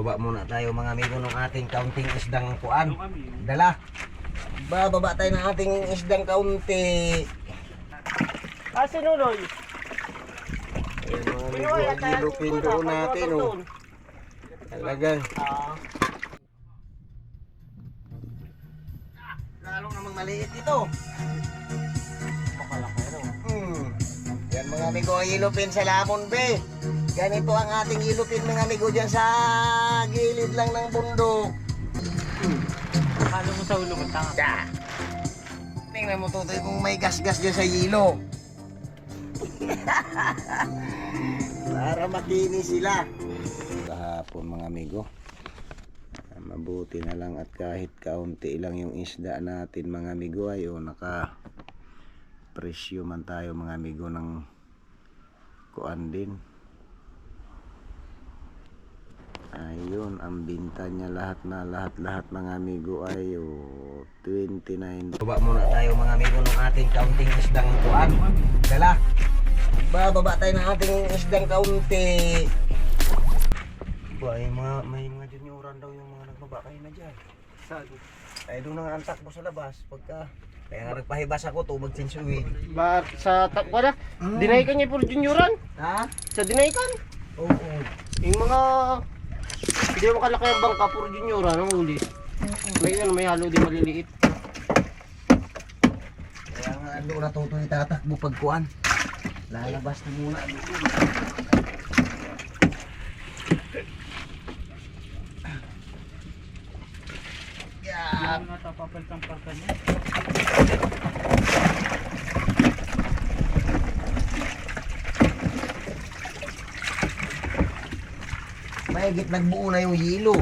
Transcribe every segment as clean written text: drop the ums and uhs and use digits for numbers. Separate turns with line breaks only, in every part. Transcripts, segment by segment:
Baba muna tayo mga amigo ng ating kaunting isdang kuan. Dala. Bababa tayo ng ating isdang kaunti.
Sinuloy.
Ayan mga amigo, hilupin doon natin oh. Talagang. Lalong namang maliit ito.
Pakalaki no.
Yan mga amigo, hilupin sa Lamon Bay. Ganito ang ating ilupin mga amigo dyan sa gilid lang ng bundok.
Halo mo sa ulo mo tanga.
Yeah. Tingnan mo tutoy kung may gas-gas dyan sa hilo. Para makinis sila. Kahapon mga amigo, mabuti na lang at kahit kaunti lang yung isda natin mga amigo ay naka presyo man tayo mga amigo ng kuan din. Ayun, ang binta niya lahat mga amigo ay 29. Baba muna tayo mga amigo ng ating kaunting isdang kuan. Dala. Bababa tayo ng ating isdang kaunti. May mga junioran daw yung mga nagbaba kayo na dyan.
Saan?
Ay doon nga ang takbo sa labas pagka kaya nga nagpahibas ako to magsinsuwi.
Ba sa takbo na? Dinay ka niya puro junioran?
Ha?
Sa dinay kan?
Oo.
Yung mga hindi mo kalaki ang bangka puro junioran ang huli. May halo din maliliit.
Kaya nga doon natuto itatakbo pagkuan. Lalabas na muna.
Yung natapapaltang parka niya.
Mahigit nagbuo na yung hilo.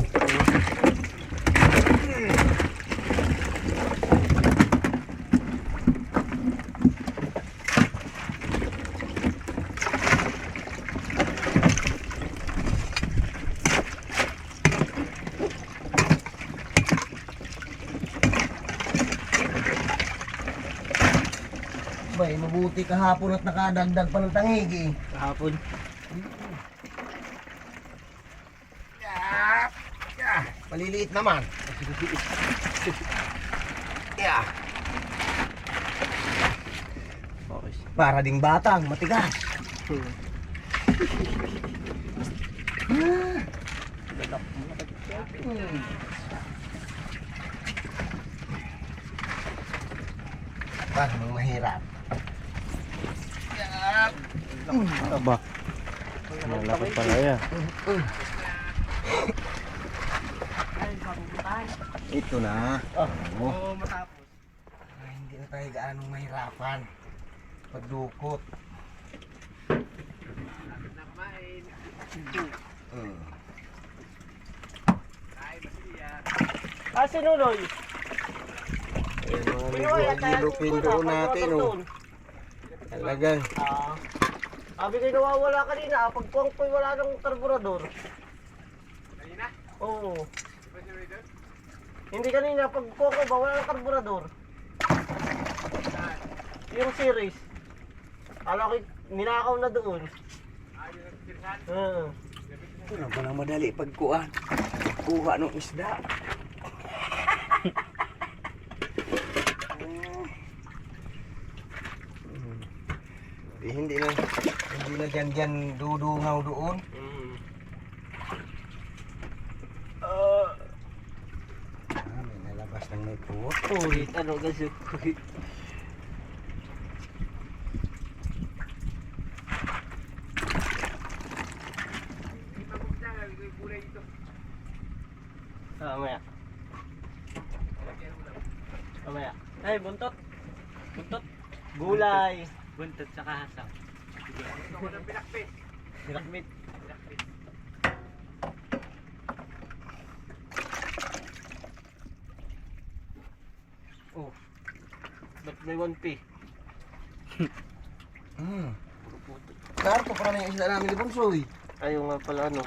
Bay, mabuti kahapon at nakadagdag pa ng tangigi.
Kahapon.
Maliliit naman. Yeah.
Okay.
Para ding batang, matigas. Parang mahirap.
Aba. Malaki pala yan.
Ito na.
Oo, matapos.
Ay, hindi na tayo gaanong mahirapan. Pagdukot.
Sinuloy.
Ayan mga amigo, hilupin natin oh. Talagang.
Sabi kayo nawawala kanina, pagkuwang po'y wala ng karburador. Kanina? Oo. Hindi kanina, pagkuwang ko ba wala ng karburador? Yung series. Alam ko, ninakaw na doon. Yung nagtirhan?
Ito na palang madali pagkuhan. Kuha ng isda. Hindi na dyan dudungaw doon. May nalabas ng may puwot.
Ulit, ano kasi? Mamaya. Mamaya. Ay, buntot. Buntot. Gulay. Buntot sa kahasa. Ito ko ng pinakpit. Pinakpit. Oh. Ba't may 1P?
Karto para na yung isda namin ni Bunsoy.
Ayaw nga pala ano.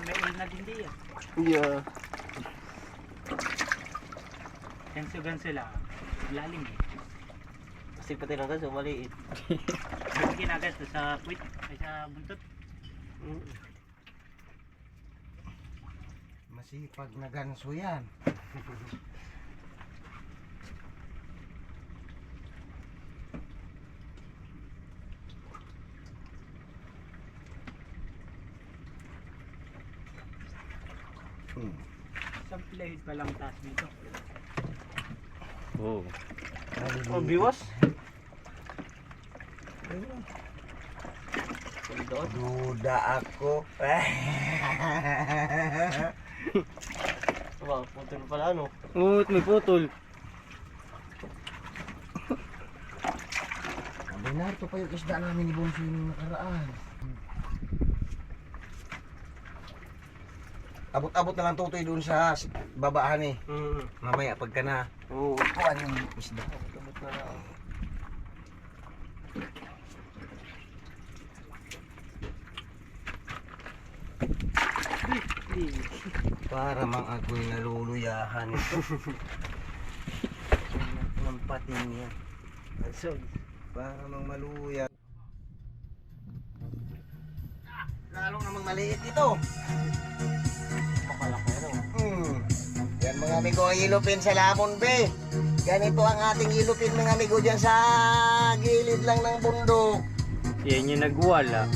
May ulit na din diyan. Yeah. Ganso lang. Lalim eh. Kasi pati lang ganso, maliit. Hindi kinagat sa puwit ay sa buntot.
Masipag na ganso yan.
Isang plate pa lang taas dito.
Oo.
Oh, biwas.
Duda ako.
Wow, putol pala ano.
Oo, may putol.
Binarto pa yung isda namin ni Bonso yung nakaraan. Abot-abot na lang tutoy doon sa babaan eh. Mamaya pagka na kuhan yung isda.
Abot na lang.
Para mang ako'y naluluyahan ito. Ng pating yan.
So,
Para mang maluya. Lalong namang maliit ito.
pakalaki ano.
Yan mga amigo ang ilupin sa Lamon Bay. Ganito ang ating ilupin mga amigo dyan sa gilid lang ng bundok.
Yan yung nagwala.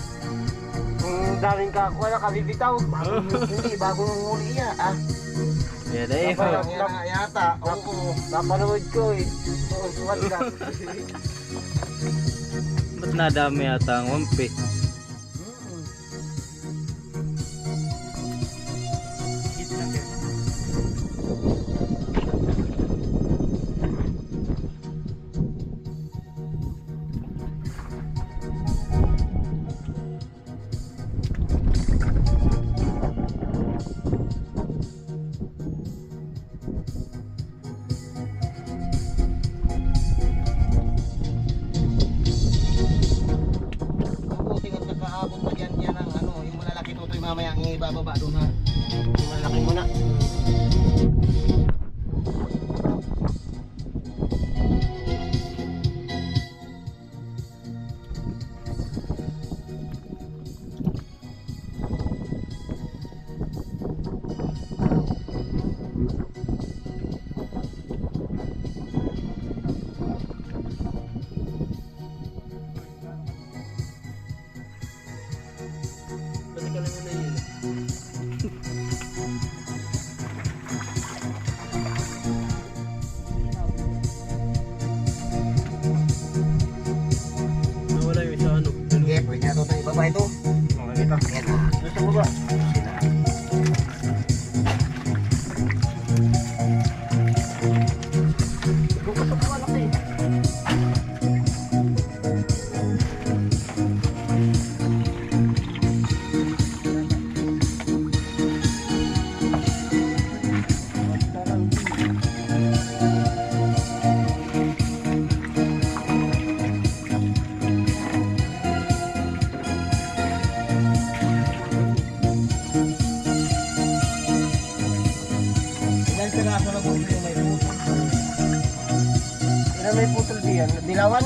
Daming kakuha na kabibitaw.
Hindi, bagong huli yan.
Yan na eh.
Parang yan nga yata. Oo.
Napanood ko eh. Oo, suwat ka.
Ba't nadami yata ang wampi?
Mabuti nga nakaabot pa dyan yan ang ano, yung malalaki tutoy mamaya ang ibababa doon ha. Yung malalaki muna.
Pwede ka lang muna yun. Nawala yung isa ano.
Sige, pwede na tutoy ibaba ito.
Makakita.
Yan ha.
Doon sa baba. Doon ka sa kamalaki.
Ilan piraso na tutoy yung may putol?
Ilan may putol diyan? Dilawan?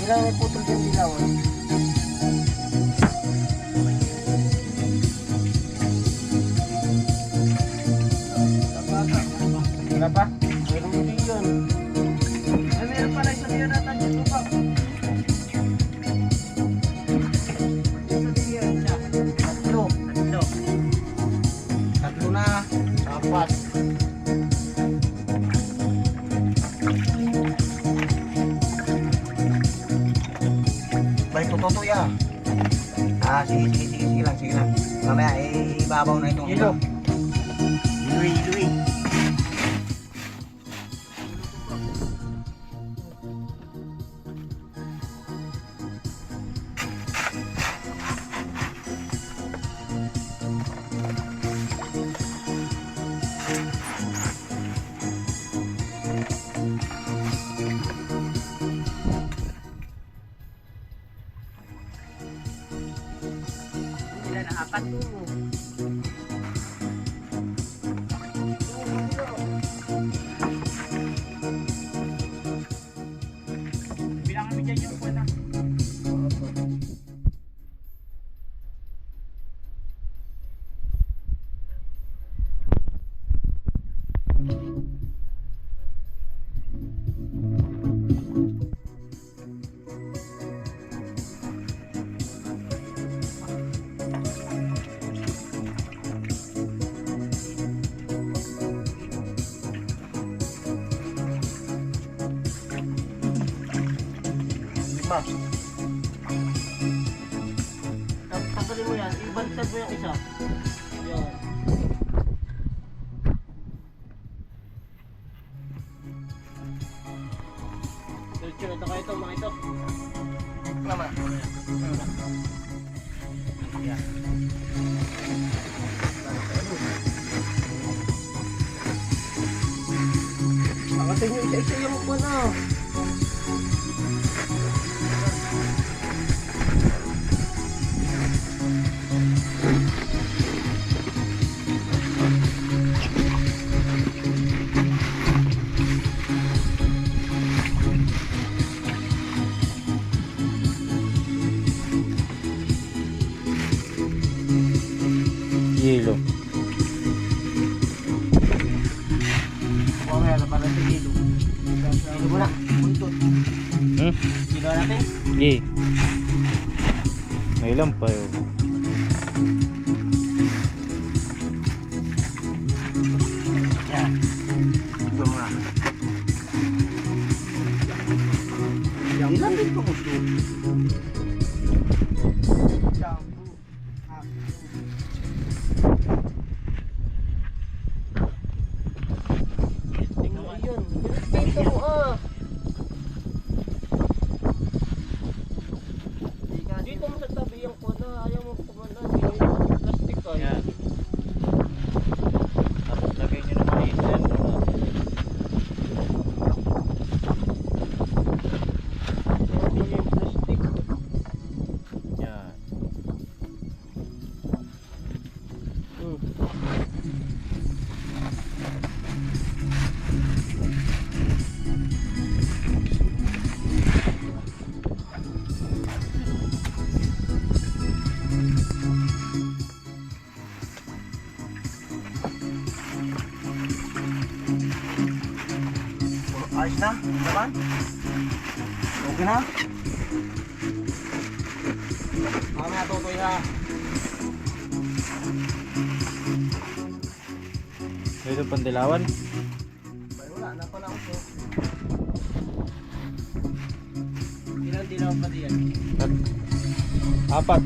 Ilan may putol diyan dilawan? Wala pa? Meron din yun. Ay, meron pala isa diyan natin dito pa. Isa din yan siya.
Tatlo.
Tatlo.
Tatlo na.
Apat.
Balik ko tutoy ah. Sige lang. Mamaya ibabaw na itong
Ilo.
Iloy.
Ilan na apat po. Bilangan mo dyan yung buwan na. ba? Tanggalin mo yan, ibaliktad mo yung isa. Yan. Diretso na ito kayo ito, mga ito. Tama. Yan. Angatin nyo isa-isa yung upuan na.
Yelo.
Mamaya na para sa kilo. Kilo mo na, buntot. Kilo natin.
Ye. May ilan pa yun.
Yan. Ito mo na. Yan natin ito gusto. Dito mo sa tabi yung kuha, ayaw mo kumana, plastic ka.
Yan. Tapos lagay nyo naman isa.
Ayaw mo yung plastic.
Yan.
Ayos na? Naman? Okay na? Mamaya tutoy na.
Ito pandilawan.
Bay, wala na pala ako. Ilan dilaw pa diyan?
Apat.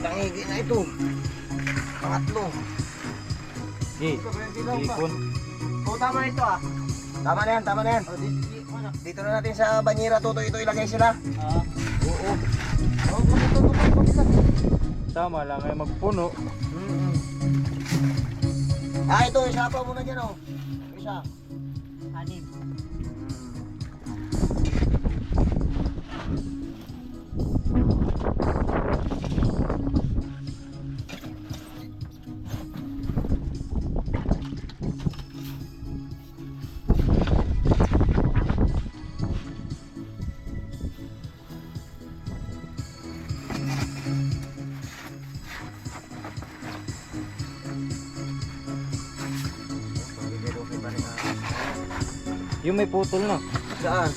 Tangigi na ito. Pangatlo.
Ye. Ipon.
O, tama na ito ah. Tama na yan, tama na yan. Dito na natin sa banyera, tutoy ito ilagay sila. Oo.
Tama lang ay magpuno.
Ah, ito, isa pa muna dyan oh. Isa. Anim.
Yung may putol na.
Saan?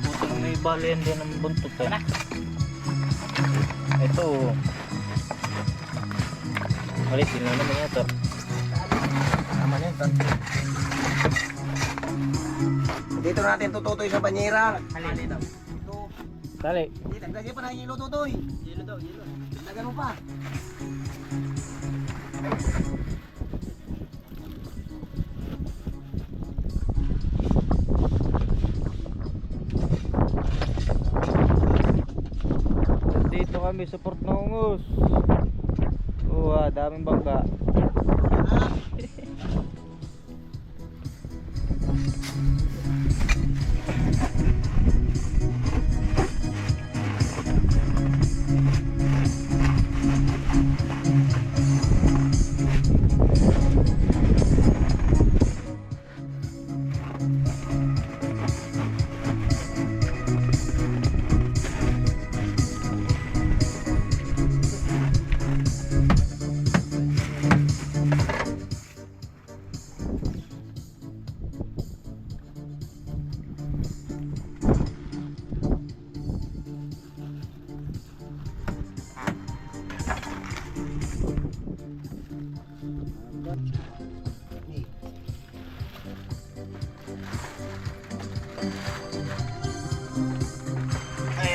Putol na may balian din ng buntot eh. Ito. Alisin na naman yata.
Tama na yan, dito na natin tututoy sa banyera. Halili daw. Ito.
Dali.
Hindi, tagdagyan pa na yung tutoy. Yelo daw, yelo. Tagdagan mo pa.
Dito kami sa Port Nongos. Daming bangka.
Ah.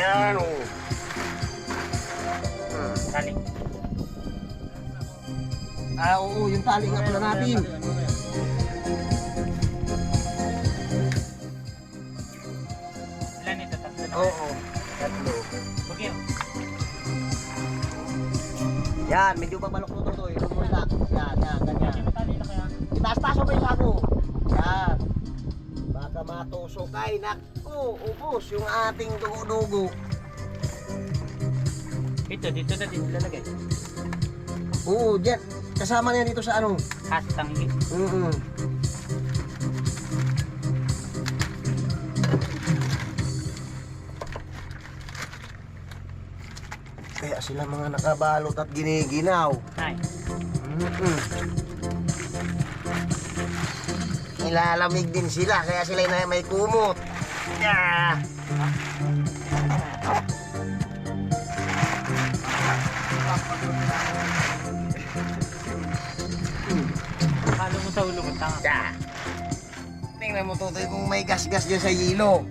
Yan oh.
Tali.
Oo, yung tali nga pala natin.
Ilan ito? Tatlo na.
Oo, tatlo.
Bagyo.
Yan, medyo babalok mo to. Ito muna. Yan, ganyan.
Tali na kaya?
Itaas-taas mo ba yung sago? Yan. Baka matusok ay naku, ubos yung ating dugo-dugo.
Ito, dito na din lalagay.
Oo, dyan. Kasama na yan dito sa ano.
Hastang hit.
Kaya sila mga nakabalot at giniginaw.
Ay.
Nilalamig din sila, kaya sila na may kumot. Yeah.
Halo mo sa ulo mo, tanga.
Yeah. Tingnan mo Totoy kung may gas-gas dyan sa yilo.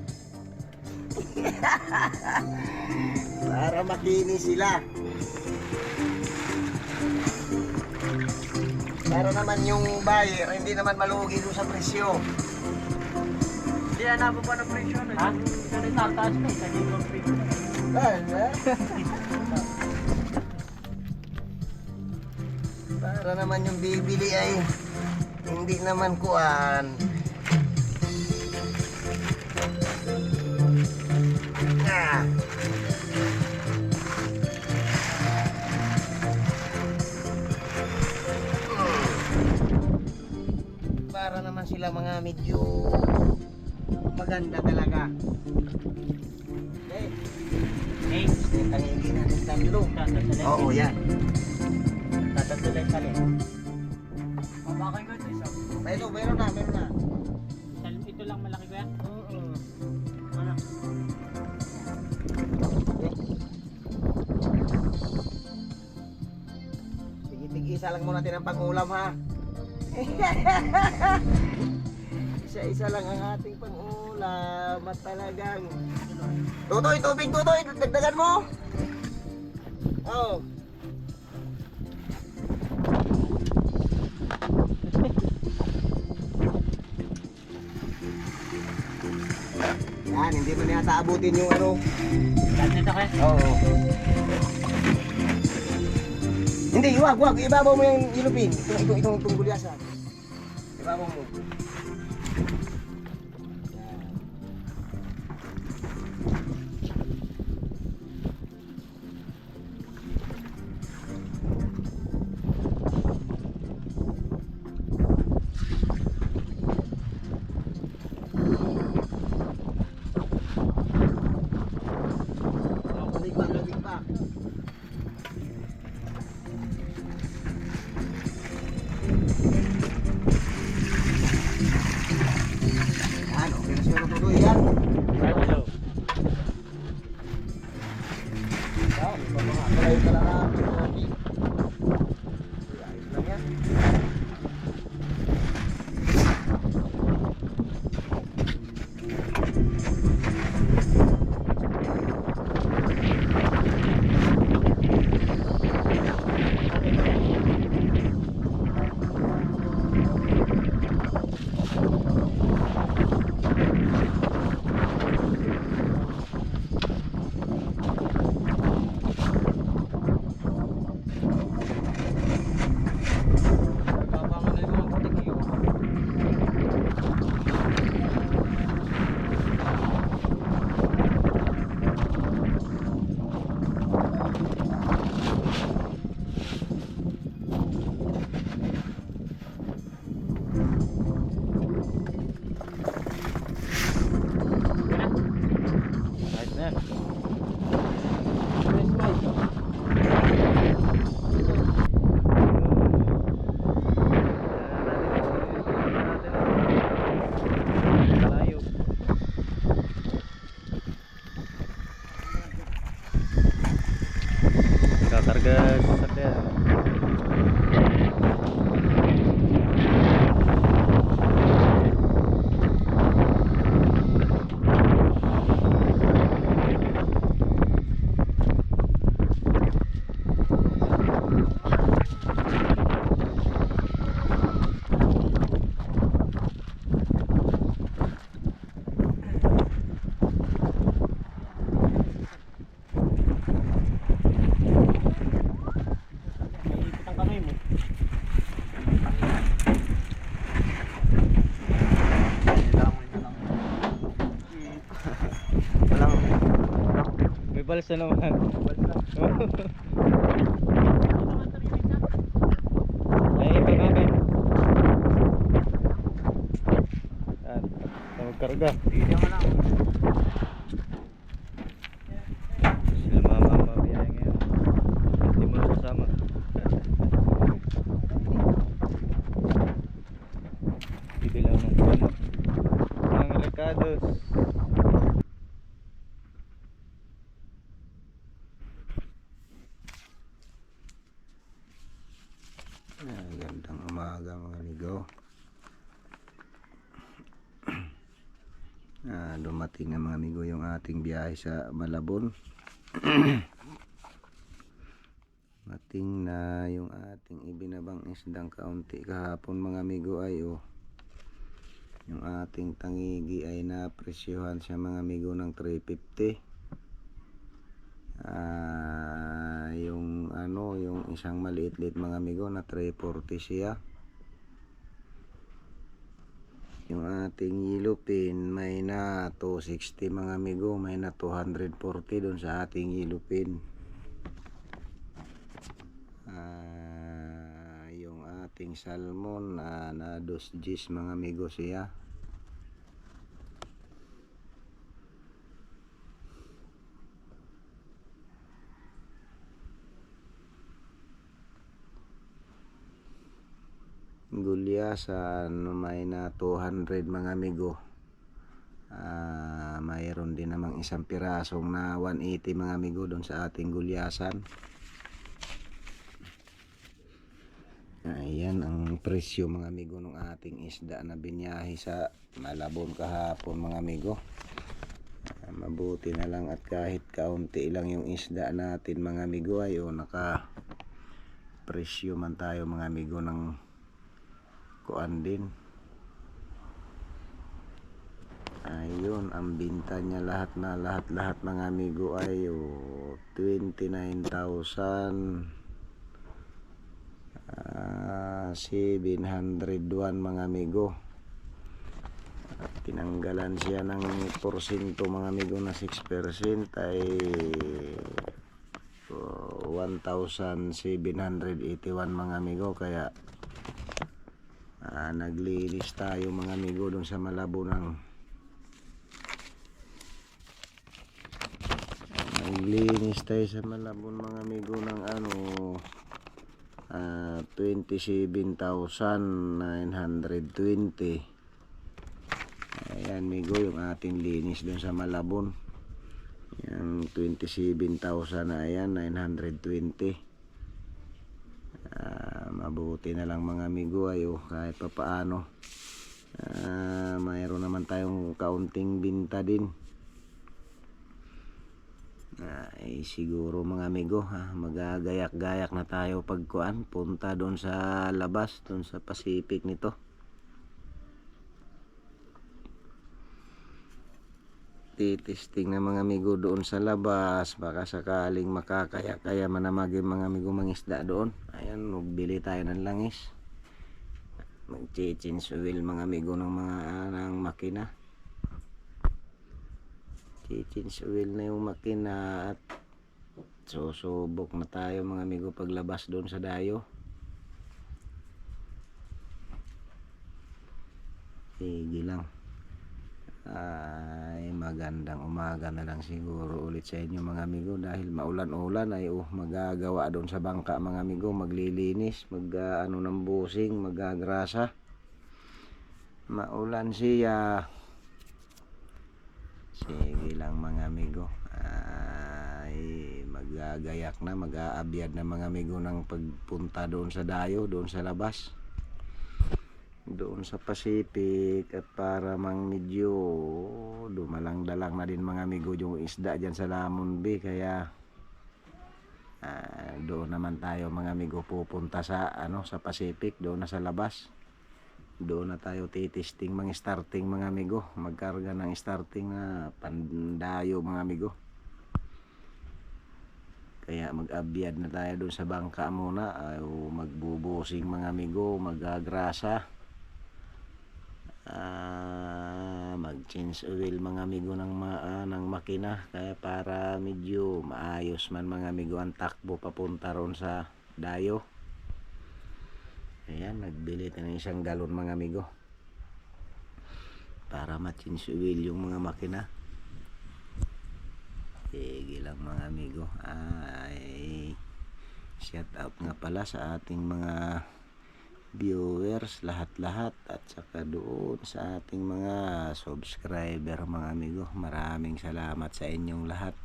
Para makinis sila. Para naman yung buyer, hindi naman malugi doon sa presyo.
Hindi, anabo pa ng presyo.
Ha? Ito rin tataas na, isa din yung presyo.
Para naman yung bibili ay hindi naman kuan. Ah. Para naman sila mga medyo maganda talaga.
Hey,
Tangingin natin tatlo.
tatatulay.
Oo, yan.
Tatatulay tali.
Mabakay ko ito isa.
Meron na.
Ito lang malaki ba yan?
Ano? Sige, tig-isa lang muna natin ang pang-ulam ha. Isa-isa lang ang ating pang-ulam at talagang Tutoy, tubig Tutoy, dagdagan mo. Oh. Yan, hindi mo na yata abutin yung ano.
Lahat nito kaya?
Oo. Hindi, wag. Ibabaw mo yung ilupin. Itong gulyasan. Ibabaw mo. Yan. Balik pa. Yan, okay na siguro tuloy yan.
Hello.
Yan, pamakakalay ka lang natin. Ayos lang yan.
Nagpapangan na yung mga putik yun.
Kahit na yan. Kalayo. Kakarga sa sasakyan. balsa naman. Ay, ibang amin. Yan, sa magkarga.
Bigyan ka lang.
Sila mama biyahe ngayon. Hindi mo na kasama. Bibilaw ng puno. Mga rekados.
Gandang umaga mga amigo. Dumating na mga amigo yung ating biyahe sa Malabon. Mating na yung ating ibinabang isdang kaunti kahapon mga amigo ay yung ating tangigi ay napresyohan siya mga amigo ng 350. Yung isang maliit-liit mga amigo na 340 siya. Yung ating yellowfin may na 260 mga amigo, may na 240 doon sa ating yellowfin. Yung ating salmon na 2 Gs mga amigo siya. Gulyasan may na 200 mga amigo. Mayroon din namang isang pirasong na 180 mga amigo doon sa ating gulyasan. Ayan ang presyo mga amigo ng ating isda na binyahe sa Malabon kahapon mga amigo. Mabuti na lang at kahit kaunti lang yung isda natin mga amigo ay naka presyo man tayo mga amigo ng kuan din. Ayun ang binta niya lahat mga amigo ay 29,701 mga amigo. At tinanggalan siya ng porsyento mga amigo na 6% ay 1,781 mga amigo. Kaya naglinis tayo mga amigo doon sa Malabon naglinis tayo sa Malabon mga amigo ng 27,920. Ayan amigo yung ating linis doon sa Malabon, yung 27,000 na ayan 920. Mabuti na lang mga amigo ay kahit pa paano mayroon naman tayong kaunting binta din. Siguro mga amigo magagayak-gayak na tayo pagkuan punta doon sa labas, doon sa Pacific nito. Titisting na mga amigo doon sa labas, baka sakaling makakaya manamagin mga amigo mangisda doon. Ayan, magbili tayo ng langis, mag-change oil mga amigo ng ng makina. Change oil na yung makina at susubok na tayo mga amigo paglabas doon sa dayo. Sige lang. Ay magandang umaga na lang siguro ulit sa inyo mga amigo, dahil maulan-ulan ay magagawa doon sa bangka mga amigo, maglilinis, ng busing, magagrasa. Maulan siya. Sige lang mga amigo, ay magagayak na, mag-aabyad na mga amigo ng pagpunta doon sa dayo, doon sa labas, doon sa Pacific. At para medyo dumalang-dalang na din mga amigo yung isda dyan sa Lamon Bay. Kaya doon naman tayo mga amigo pupunta sa sa Pacific, doon na sa labas. Doon na tayo titisting mga starting mga amigo, magkarga ng starting na pandayo mga amigo. Kaya mag-abyad na tayo doon sa bangka muna, magbubusing mga amigo, magagrasa, mag-change oil mga amigo ng makina, kaya para medyo maayos man mga amigo ang takbo papunta ron sa dayo. Ayan, nagbili tayo ng 1 galon mga amigo para ma-change oil yung mga makina. Sige lang mga amigo. Ay, shout out nga pala sa ating mga viewers lahat-lahat at saka doon sa ating mga subscriber mga amigo. Maraming salamat sa inyong lahat.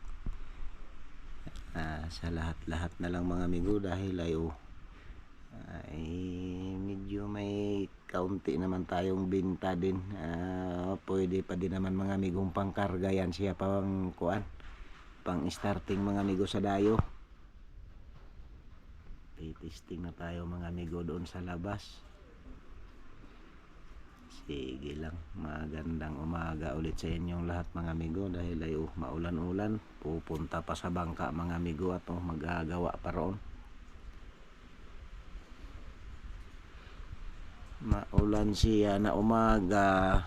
Sa lahat-lahat na lang mga amigo, dahil ay medyo may kaunti naman tayong binta din. Pwede pa din naman mga amigong pangkarga yan, siya pang kuan, pang starting mga amigo sa dayo. Testing na tayo mga amigo doon sa labas. Sige lang, magandang umaga ulit sa inyong lahat mga amigo, dahil ay maulan-ulan, pupunta pa sa bangka mga amigo at magagawa pa roon. Maulan siya na umaga.